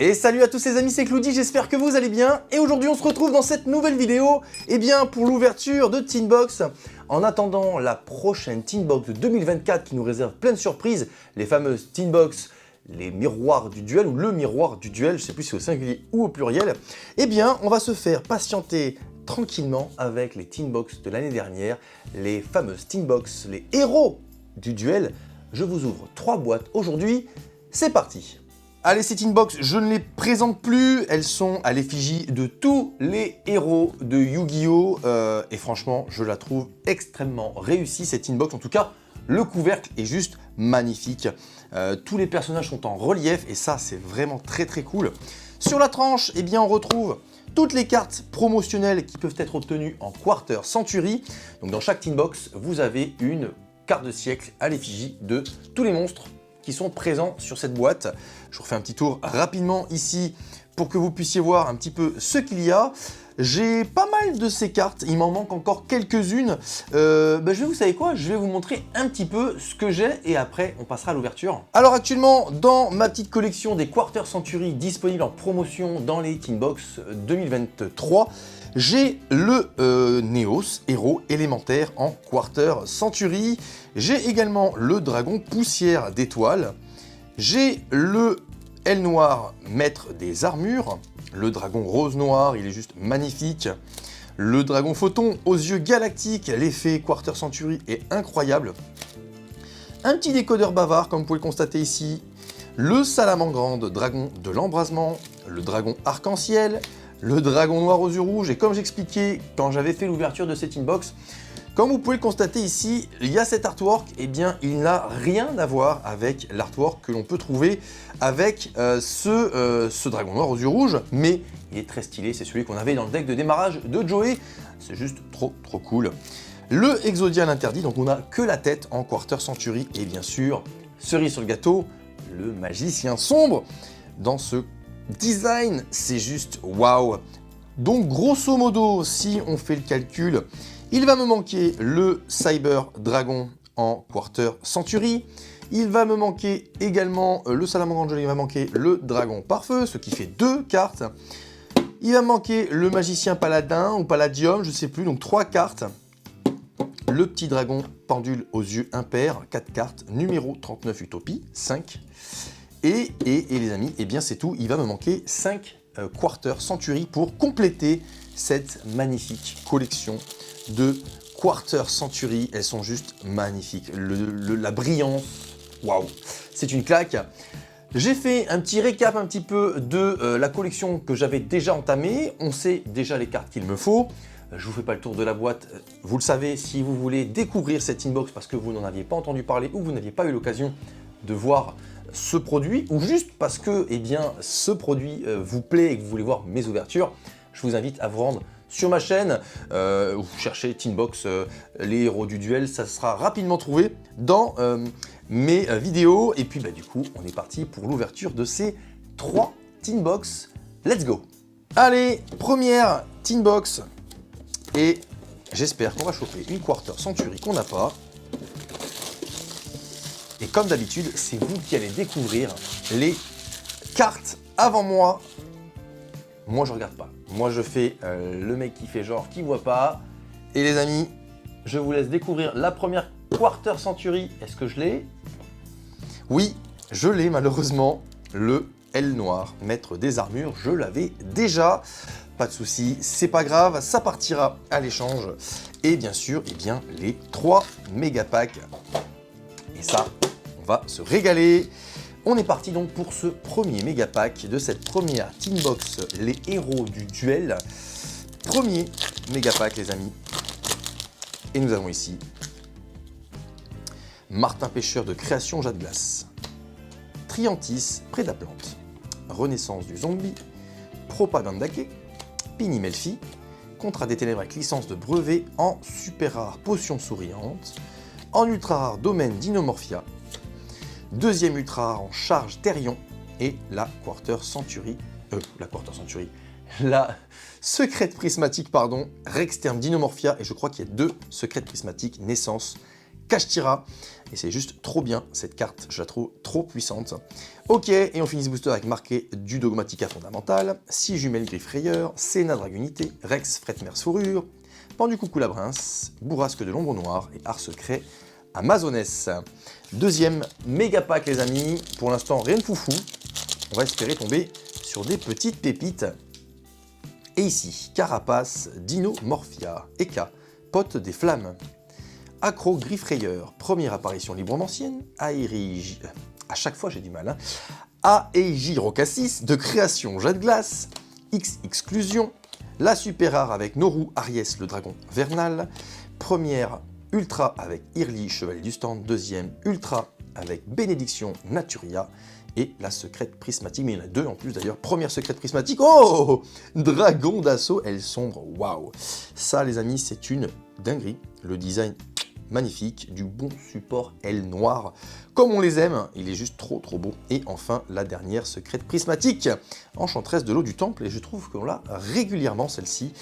Et salut à tous les amis, c'est Cloudy, j'espère que vous allez bien. Et aujourd'hui on se retrouve dans cette nouvelle vidéo pour l'ouverture de Tinbox. En attendant la prochaine Tinbox de 2024 qui nous réserve plein de surprises, les fameuses Tinbox, les miroirs du duel ou le miroir du duel, je ne sais plus si c'est au singulier ou au pluriel, on va se faire patienter tranquillement avec les Tinbox de l'année dernière, les fameuses Tinbox, les héros du duel. Je vous ouvre 3 boîtes aujourd'hui, c'est parti. Allez, ces Tinbox, je ne les présente plus, elles sont à l'effigie de tous les héros de Yu-Gi-Oh! Et franchement, je la trouve extrêmement réussie, cette Tinbox. En tout cas, le couvercle est juste magnifique. Tous les personnages sont en relief et ça, c'est vraiment très très cool. Sur la tranche, on retrouve toutes les cartes promotionnelles qui peuvent être obtenues en Quarter Century. Donc dans chaque Tinbox, vous avez une carte de siècle à l'effigie de tous les monstres qui sont présents sur cette boîte. Je vous refais un petit tour rapidement ici pour que vous puissiez voir un petit peu ce qu'il y a. J'ai pas mal de ces cartes, il m'en manque encore quelques-unes. Vous savez quoi, je vais vous montrer un petit peu ce que j'ai et après on passera à l'ouverture. Alors actuellement, dans ma petite collection des Quarter Century disponibles en promotion dans les Tinbox 2023, j'ai le Neos, héros élémentaire en Quarter Century. J'ai également le dragon poussière d'étoiles. J'ai le L noir, maître des armures. Le dragon rose noir, il est juste magnifique. Le dragon photon aux yeux galactiques, l'effet Quarter Century est incroyable. Un petit décodeur bavard, comme vous pouvez le constater ici. Le salamandre dragon de l'embrasement. Le dragon arc-en-ciel. Le dragon noir aux yeux rouges. Et comme j'expliquais quand j'avais fait l'ouverture de cette inbox, comme vous pouvez le constater ici, il y a cet artwork, il n'a rien à voir avec l'artwork que l'on peut trouver avec ce dragon noir aux yeux rouges, mais il est très stylé, c'est celui qu'on avait dans le deck de démarrage de Joey, c'est juste trop cool. Le Exodial interdit, donc on n'a que la tête en Quarter Century, et bien sûr, cerise sur le gâteau, le magicien sombre. Dans ce design, c'est juste waouh. Donc grosso modo, si on fait le calcul, il va me manquer le Cyber Dragon en Quarter Century. Il va me manquer également le Salamandre Angel, il va manquer le Dragon Pare-Feu, ce qui fait 2 cartes. Il va me manquer le Magicien Paladin ou Palladium, je ne sais plus, donc 3 cartes. Le petit Dragon Pendule aux yeux impairs, 4 cartes. Numéro 39 Utopie, 5. Et les amis, c'est tout. Il va me manquer 5 Quarter Century pour compléter cette magnifique collection de Quarter Century. Elles sont juste magnifiques. La brillance, waouh, c'est une claque. J'ai fait un petit récap un petit peu de la collection que j'avais déjà entamée. On sait déjà les cartes qu'il me faut. Je vous fais pas le tour de la boîte. Vous le savez, si vous voulez découvrir cette inbox parce que vous n'en aviez pas entendu parler ou vous n'aviez pas eu l'occasion de voir ce produit ou juste parce que ce produit vous plaît et que vous voulez voir mes ouvertures, je vous invite à vous rendre sur ma chaîne, vous cherchez Tinbox, les héros du duel, ça sera rapidement trouvé dans mes vidéos. Et puis du coup, on est parti pour l'ouverture de ces 3 Tinbox. Let's go! Allez, première Tinbox. Et j'espère qu'on va choper une Quarter Century qu'on n'a pas. Et comme d'habitude, c'est vous qui allez découvrir les cartes avant moi. Moi, je regarde pas. Moi, je fais le mec qui fait genre qui voit pas. Et les amis, je vous laisse découvrir la première Quarter Century. Est-ce que je l'ai? Oui, je l'ai malheureusement. Le L noir, maître des armures. Je l'avais déjà. Pas de souci, c'est pas grave. Ça partira à l'échange. Et bien sûr, les 3 méga packs. Et ça, on va se régaler. On est parti donc pour ce premier méga pack de cette première Tinbox, les héros du duel. Premier méga pack, les amis. Et nous avons ici Martin Pêcheur de Création Jade Glace, Triantis Prédaplante, Renaissance du Zombie, Propagandake, Pini Melfi, Contrat des Ténèbres avec licence de brevet en super rare Potion Souriante, en ultra rare Domaine d'Inomorphia, deuxième ultra rare en Charge Therion et la Quarter Century, la secrète prismatique, Rexterm d'Inomorphia, et je crois qu'il y a 2 secrètes prismatiques Naissance Kashtira. Et c'est juste trop bien, cette carte, je la trouve trop puissante. Ok, et on finit ce booster avec marqué du Dogmatika fondamental, 6 jumelles griffes rayeurs, Senna Dragunité, Rex Fretmers fourrure, Pendu coucou Labrince, Bourrasque de l'ombre noire et Art secret Amazoness. Deuxième méga pack les amis, pour l'instant rien de foufou, on va espérer tomber sur des petites pépites. Et ici, Carapace, Dino Morphia, Eka, Pote des Flammes, Accro Griffe Rayeur, première apparition librement ancienne, Aerigi, à chaque fois j'ai du mal, Aeigi Rocassis, de création Jet de Glace, X Exclusion, la super rare avec Noru Aries le dragon vernal, première ultra avec Irli Chevalier du Stand, deuxième ultra avec Bénédiction Naturia, et la secrète prismatique, mais il y en a deux en plus d'ailleurs. Première secrète prismatique, oh, Dragon d'assaut, elle sombre, waouh. Ça les amis, c'est une dinguerie. Le design magnifique, du bon support aile noire, comme on les aime, il est juste trop beau. Et enfin, la dernière secrète prismatique, Enchanteresse de l'eau du temple, et je trouve qu'on l'a régulièrement celle-ci.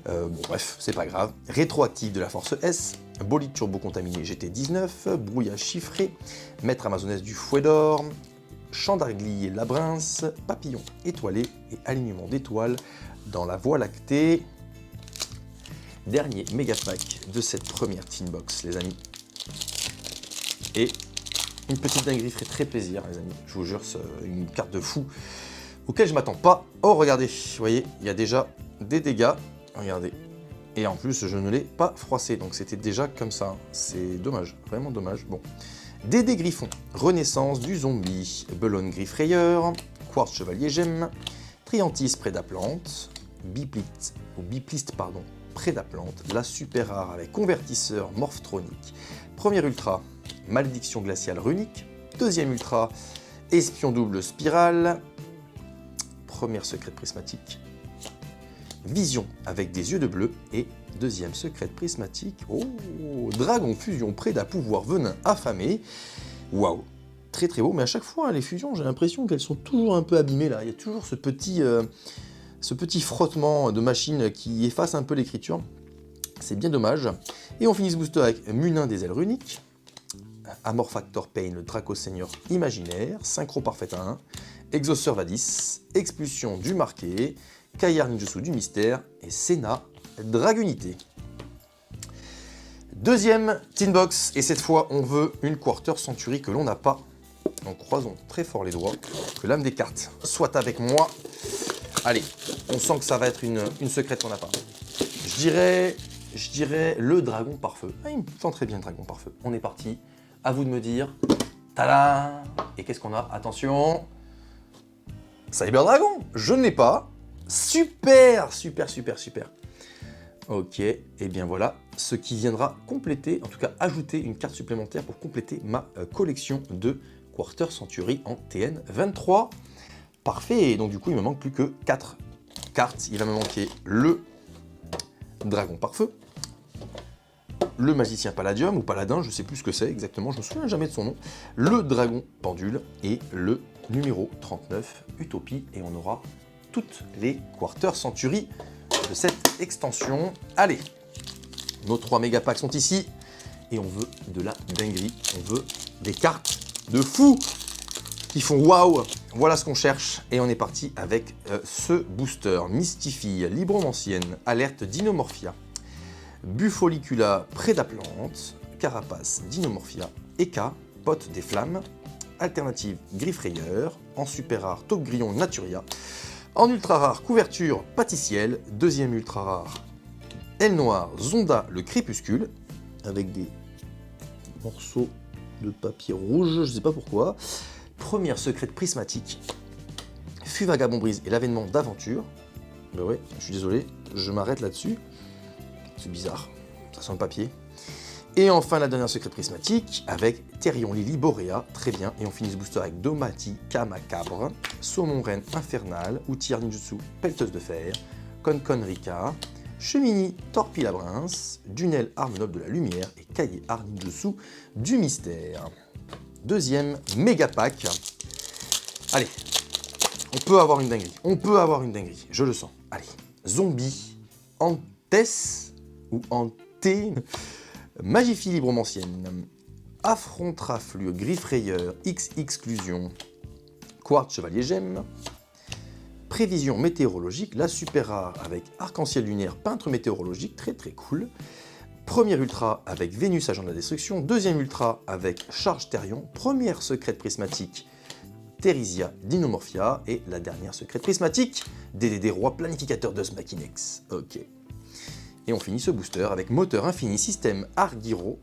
Bon bref, c'est pas grave. Rétroactive de la force S, bolide turbo contaminé GT19, brouillage chiffré, maître amazonesse du fouet d'or, Chandarglier Labrince, papillon étoilé et alignement d'étoiles dans la Voie lactée. Dernier méga pack de cette première tin box les amis. Et une petite dinguerie ferait très plaisir les amis. Je vous jure, c'est une carte de fou auquel je m'attends pas. Oh regardez, vous voyez, il y a déjà des dégâts. Regardez. Et en plus, je ne l'ai pas froissé, donc c'était déjà comme ça. C'est dommage, vraiment dommage. Bon. Dédé Griffon, Renaissance du zombie, Belonne Griffe Rayeur, Quartz Chevalier Gemme, Triantis Prédaplante, Bipliste, pardon, Prédaplante, la super rare avec Convertisseur Morphtronique, première ultra, Malédiction Glaciale Runique, deuxième ultra, Espion Double Spirale, première secrète prismatique, Vision avec des yeux de bleu et deuxième secrète prismatique, oh, Dragon Fusion Préda Pouvoir Venin Affamé, waouh, très beau, mais à chaque fois les fusions j'ai l'impression qu'elles sont toujours un peu abîmées là, il y a toujours ce petit frottement de machine qui efface un peu l'écriture, c'est bien dommage. Et on finit ce booster avec Munin des ailes runiques, Amorphactor Pain, le Draco Seigneur imaginaire, Synchro Parfait à 1, Exauceur Vadis, Expulsion du marqué, Kaiyar Ninjutsu du mystère et Senna Dragunité. Deuxième tin box, et cette fois on veut une Quarter Century que l'on n'a pas. Donc croisons très fort les doigts, que l'âme des cartes soit avec moi. Allez, on sent que ça va être une secrète qu'on n'a pas. Je dirais le dragon par feu. Ah, il me sent très bien le dragon par feu. On est parti, à vous de me dire. Tada! Et qu'est-ce qu'on a? Attention, Cyber Dragon, je ne l'ai pas. Super. Ok, et bien voilà, ce qui viendra compléter, en tout cas ajouter une carte supplémentaire pour compléter ma collection de Quarter Century en TN23. Parfait, et donc du coup il me manque plus que 4 cartes. Il va me manquer le Dragon par feu, le Magicien Palladium, ou Paladin, je sais plus ce que c'est exactement, je me souviens jamais de son nom, le Dragon Pendule et le numéro 39, Utopie, et on aura toutes les Quarter Century de cette extension. Allez, nos 3 méga packs sont ici, et on veut de la dinguerie, on veut des cartes de fou qui font waouh. Voilà ce qu'on cherche, et on est parti avec ce booster. Mystifie, Libromancienne, Alerte Dinomorphia, Bufolicula Prédaplante, Carapace Dinomorphia, Eka, Pote des Flammes, Alternative Griffe Rayeur, en super rare Taupe Grillon Naturia, en ultra rare Couverture Pâtissiel, deuxième ultra rare Aile Noire Zonda le Crépuscule, avec des morceaux de papier rouge, je sais pas pourquoi. Première secrète prismatique, Fût Vagabond Brise et l'avènement d'aventure. Ben ouais, je suis désolé, je m'arrête là-dessus. C'est bizarre, ça sent le papier. Et enfin la dernière secrète prismatique avec Therion Lily Borea, très bien. Et on finit ce booster avec Domatica Macabre, Saumon Reine Infernale, Outillard Ninjutsu Pelleteuse de Fer, Concon Rika, Chemini Torpille Labrince, Dunel Arme Noble de la Lumière et Cahier Art Ninjutsu du Mystère. Deuxième méga pack. Allez, on peut avoir une dinguerie, je le sens. Allez, Zombie, Antes ou Ante, Magifie Libromancienne, Affronte-Raflure, Griffe-Rayeur, X Exclusion, Quartz Chevalier Gemme, Prévision météorologique, la super rare avec Arc-en-Ciel lunaire, Peintre météorologique, très très cool. Premier ultra avec Vénus, agent de la destruction. Deuxième ultra avec Charge Therion. Première secrète prismatique, Thérésia Dinomorphia. Et la dernière secrète prismatique, DDD Roi Planificateur de Smakinex. Ok. Et on finit ce booster avec Moteur Infini, Système Argyro,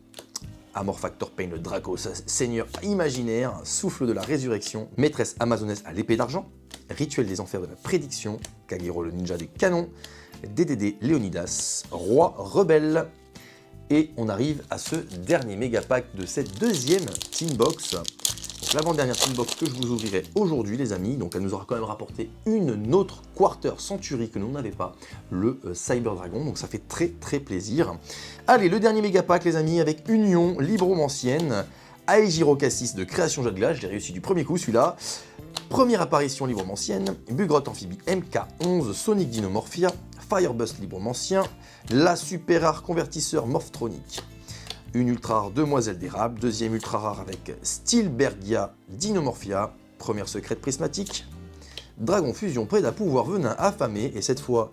Amor Factor Pain, le Draco, Seigneur imaginaire, Souffle de la Résurrection, Maîtresse Amazonesse à l'épée d'argent, Rituel des enfers de la prédiction, Kagero le ninja des canons, DDD Léonidas, Roi rebelle. Et on arrive à ce dernier méga pack de cette deuxième Team Box. L'avant-dernière Team Box que je vous ouvrirai aujourd'hui, les amis. Donc elle nous aura quand même rapporté une autre Quarter Century que nous n'avons pas, le Cyber Dragon. Donc ça fait très très plaisir. Allez, le dernier méga pack, les amis, avec Union, Libromancienne, Aegiro Cassis de Création Jeu de Glace. Je l'ai réussi du premier coup, celui-là. Première apparition Libromancienne, Bugrotte Amphibie MK11, Sonic Dinomorphia, Firebust Libromancien, la super rare convertisseur Morphtronique. Une ultra rare Demoiselle d'érable, deuxième ultra rare avec Stilbergia Dinomorphia, première secrète prismatique, Dragon Fusion Préda Pouvoir Venin affamé, et cette fois,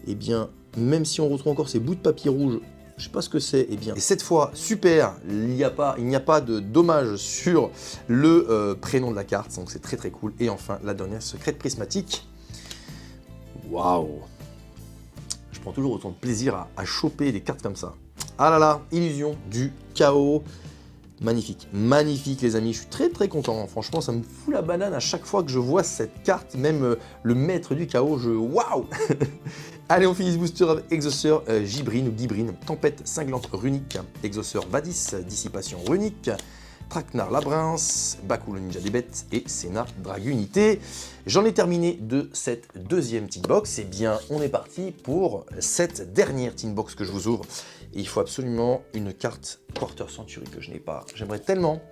eh bien, même si on retrouve encore ces bouts de papier rouge, je sais pas ce que c'est, eh bien, et cette fois, super, il n'y a pas de dommage sur le prénom de la carte, donc c'est très très cool. Et enfin, la dernière secrète prismatique, waouh, je prends toujours autant de plaisir à choper des cartes comme ça. Ah là là, Illusion du chaos. Magnifique, magnifique les amis, je suis très très content. Franchement, ça me fout la banane à chaque fois que je vois cette carte, même le maître du chaos, waouh. Allez, on finit ce booster avec Exauceur Gibrine ou Gibrine, Tempête cinglante runique, Exauceur Vadis, Dissipation runique, Traquenard Labrince, Baku le ninja des bêtes et Senna Dragunité. J'en ai terminé de cette deuxième Team Box. Et bien, on est parti pour cette dernière Team Box que je vous ouvre. Et il faut absolument une carte Quarter Century que je n'ai pas. J'aimerais tellement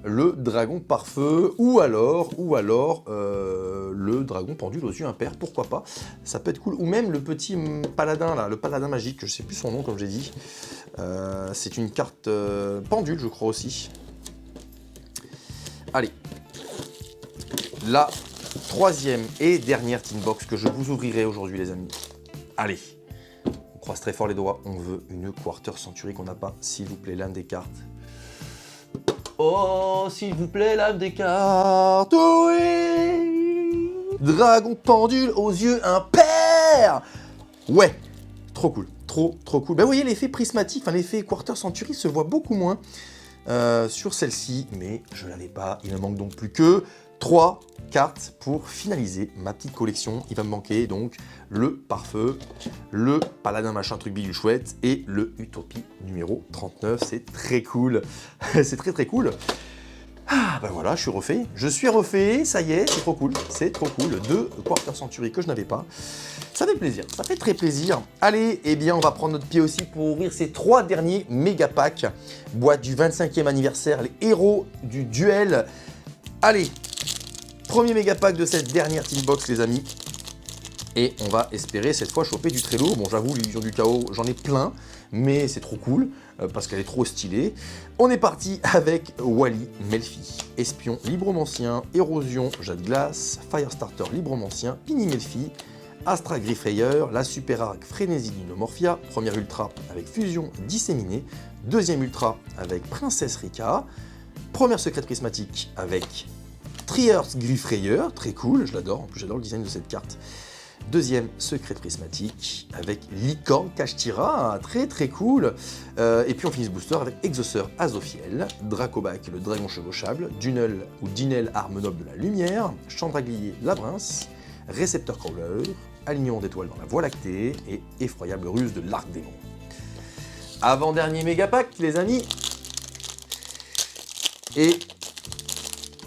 le dragon pare-feu ou alors le dragon pendule aux yeux impairs, pourquoi pas, ça peut être cool. Ou même le petit paladin là, le paladin magique, je sais plus son nom comme j'ai dit. C'est une carte pendule je crois aussi. Allez, la troisième et dernière Team Box que je vous ouvrirai aujourd'hui les amis. Allez, on croise très fort les doigts, on veut une Quarter Century qu'on n'a pas, s'il vous plaît, l'âme des cartes. Oh, s'il vous plaît, l'âme des cartes, oui. Dragon pendule aux yeux impairs. Ouais, trop cool, trop cool. Ben, vous voyez, l'effet prismatique, enfin l'effet Quarter Century se voit beaucoup moins sur celle-ci, mais je l'avais pas. Il ne manque donc plus que 3 cartes pour finaliser ma petite collection. Il va me manquer donc le pare-feu, le paladin machin truc bidule chouette et le Utopie numéro 39. C'est très cool. C'est très cool. Ah ben voilà, je suis refait, ça y est, c'est trop cool. C'est trop cool. 2 Quarter Century que je n'avais pas. Ça fait plaisir, ça fait très plaisir. Allez, eh bien on va prendre notre pied aussi pour ouvrir ces 3 derniers méga packs. Boîte du 25e anniversaire, les héros du duel. Allez, premier méga pack de cette dernière Team Box les amis. Et on va espérer cette fois choper du très lourd. Bon j'avoue, l'illusion du chaos, j'en ai plein, mais c'est trop cool parce qu'elle est trop stylée. On est parti avec Wally Melfi, Espion Libromancien, Érosion Jade Glace, Firestarter Libromancien, Pini Melfi, Astra Griffe-Rayeur, la super arc Frénésie Dinomorphia, première ultra avec Fusion Disséminée, deuxième ultra avec Princesse Rika, première secrète prismatique avec Triers Griffe-Rayeur, très cool, je l'adore, en plus j'adore le design de cette carte. Deuxième secrète prismatique avec Licorne Kashtira, très cool. Et puis on finit ce booster avec Exauceur Azophiel, Dracobac le dragon chevauchable, Dunel ou Dinel arme noble de la lumière, Chandraglier Labrince, Récepteur Crawler, Alignement d'étoiles dans la Voie lactée et Effroyable ruse de l'Arc démon. Avant-dernier méga pack les amis. Et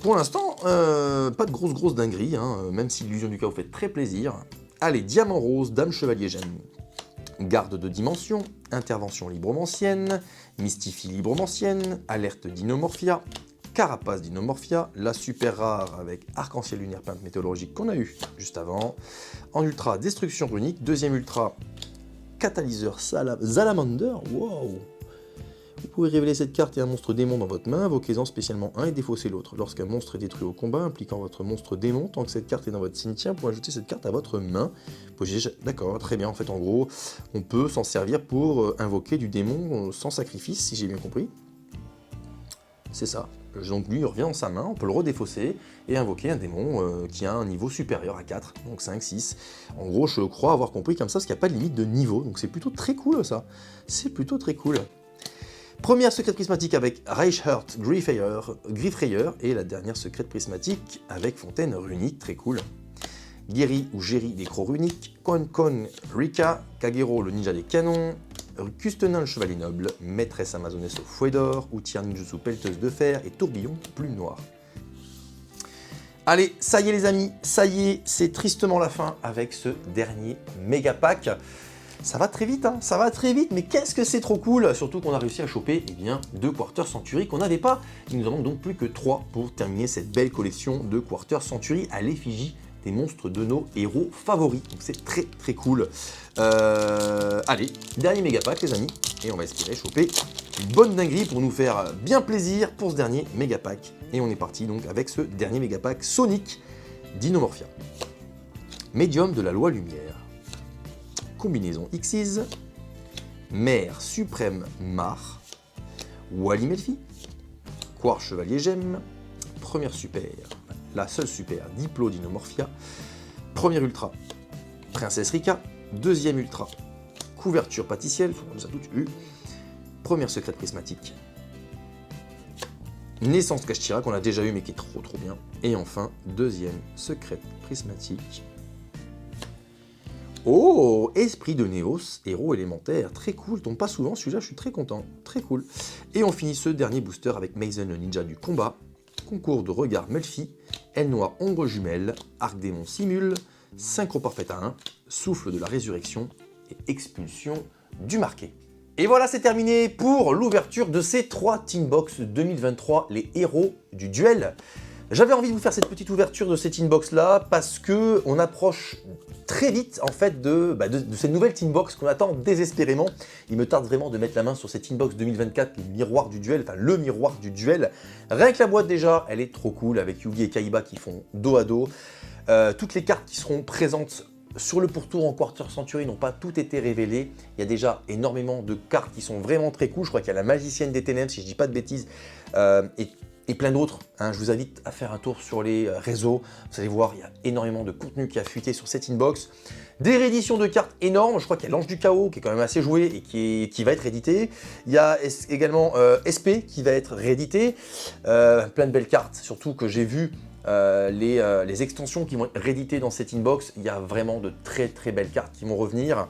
pour l'instant, pas de grosse dinguerie, hein, même si l'illusion du chaos fait très plaisir. Allez, Diamant Rose, Dame Chevalier Gemme, Garde de Dimension, Intervention Libromancienne, Mystifie Libromancienne, Alerte Dinomorphia, Carapace Dinomorphia, la super rare avec Arc-en-Ciel lunaire peinte météorologique qu'on a eu juste avant, en ultra Destruction runique, deuxième ultra Catalyseur Salamander, wow. Vous pouvez révéler cette carte et un monstre démon dans votre main, invoquez-en spécialement un et défaussez l'autre. Lorsqu'un monstre est détruit au combat impliquant votre monstre démon, tant que cette carte est dans votre cimetière, vous pouvez ajouter cette carte à votre main. D'accord, très bien, en fait en gros, on peut s'en servir pour invoquer du démon sans sacrifice, si j'ai bien compris. C'est ça. Donc lui il revient dans sa main, on peut le redéfausser et invoquer un démon qui a un niveau supérieur à 4, donc 5, 6. En gros, je crois avoir compris comme ça, parce qu'il n'y a pas de limite de niveau, donc c'est plutôt très cool ça. C'est plutôt très cool. Première secrète prismatique avec Reichhurt Griffrayer et la dernière secrète prismatique avec Fontaine Runique, très cool. Geri ou Geri des crocs runiques, Kon Rika, Kagero le ninja des canons, Custenin le chevalier noble, Maîtresse amazonesse au fouet d'or, Outir ninjutsu pelleteuse de fer et Tourbillon plume noire. Allez, ça y est les amis, ça y est, c'est tristement la fin avec ce dernier méga pack. Ça va très vite, hein, ça va très vite, mais qu'est-ce que c'est trop cool, surtout qu'on a réussi à choper 2 Quarter Century qu'on n'avait pas. Il nous en manque donc plus que 3 pour terminer cette belle collection de Quarter Century à l'effigie des monstres de nos héros favoris. Donc c'est très très cool. Allez, dernier méga pack les amis, et on va espérer choper une bonne dinguerie pour nous faire bien plaisir pour ce dernier méga pack. Et on est parti donc avec ce dernier méga pack Sonic Dinomorphia. Médium de la loi lumière. Combinaison Xyz, Mère suprême Mar, Wally Melfi, Quark chevalier gemme, première super, la seule super, Diplo Dinomorphia, première ultra, Princesse Rika, deuxième ultra, couverture pâtissière, on les a toutes eues, première secrète prismatique, Naissance Kashtira qu'on a déjà eu mais qui est trop bien, et enfin deuxième secrète prismatique. Oh, Esprit de Néos, héros élémentaire, très cool, tombe pas souvent, celui-là je suis très content, très cool. Et on finit ce dernier booster avec Mason le ninja du combat, concours de regard Melfi, aile noire ombre jumelle, arc démon simule, synchro parfaite à 1, souffle de la résurrection et expulsion du marqué. Et voilà, c'est terminé pour l'ouverture de ces 3 Teambox 2023, les héros du duel. J'avais envie de vous faire cette petite ouverture de ces Teambox là parce que on approche très vite en fait de cette nouvelle Teambox qu'on attend désespérément. Il me tarde vraiment de mettre la main sur cette Teambox 2024, le miroir du duel, enfin le miroir du duel. Rien que la boîte déjà, elle est trop cool avec Yugi et Kaiba qui font dos à dos. Toutes les cartes qui seront présentes sur le pourtour en Quarter Century n'ont pas toutes été révélées. Il y a déjà énormément de cartes qui sont vraiment très cool. Je crois qu'il y a la Magicienne des Ténèbres, si je dis pas de bêtises, et plein d'autres. Hein. Je vous invite à faire un tour sur les réseaux. Vous allez voir, il y a énormément de contenu qui a fuité sur cette inbox. Des rééditions de cartes énormes. Je crois qu'il y a l'Ange du Chaos qui est quand même assez joué et qui va être réédité. Il y a également SP qui va être réédité. Plein de belles cartes, surtout que j'ai vu les extensions qui vont être rééditées dans cette inbox. Il y a vraiment de très très belles cartes qui vont revenir.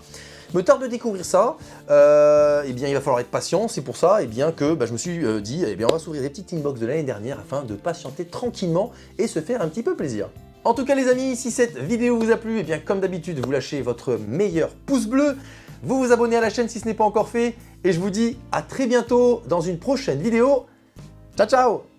Me tarde de découvrir ça, eh bien il va falloir être patient, c'est pour ça que je me suis dit, on va s'ouvrir les petites inbox de l'année dernière afin de patienter tranquillement et se faire un petit peu plaisir. En tout cas les amis, si cette vidéo vous a plu, comme d'habitude, vous lâchez votre meilleur pouce bleu, vous vous abonnez à la chaîne si ce n'est pas encore fait, et je vous dis à très bientôt dans une prochaine vidéo. Ciao ciao!